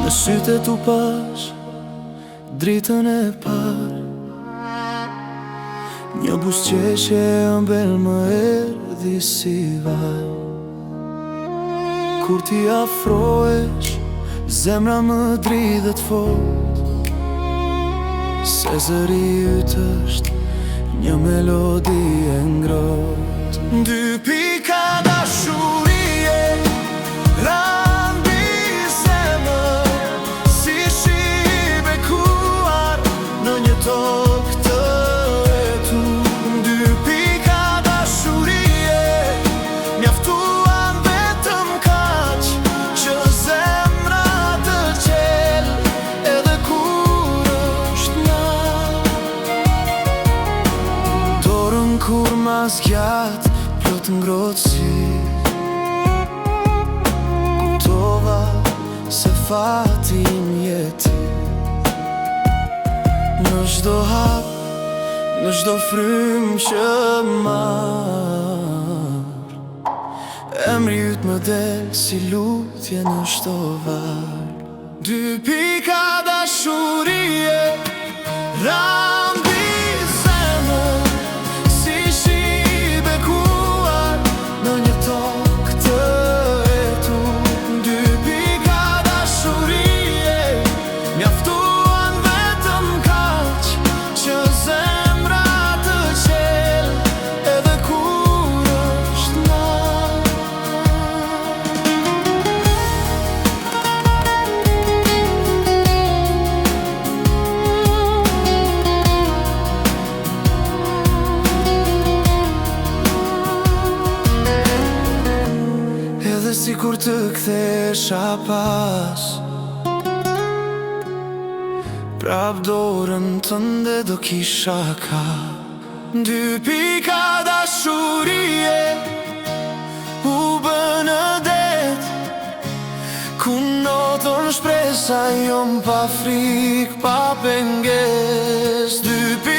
Në sytë tu pash dritën e par, një busqeshje ëmbël më erdhi si val. Kur ti afrohesh, zemra më dridhet fort, se zëri yt është një melodi e ngrohtë. Dy pika dashurie ran mbi zemër, si shi i bekuar në një tokë të hetur. Dy pika dashurie mjaftuan vetëm kaq që zemra të qel edhe kur është nat. Dorën kur ma zgjat plot ngrohtësi, kuptova se fati im je ti. Në çdo hap, në çdo frym që marr, emri yt më del si lutje në shtovar. Dy pika dashurie ran mbi zemër, si shi i bekuar në një tokë të hetur. Dy pika dashurie mjaftuan vetëm kaq që zemra të qel edhe kur është nat. Edhe si kur të kthesha pas, prap dorën tënde do kisha ka. Dy pika dashurie u bënë det, ku noton shpresa jon pa frik, pa penges. Dy pika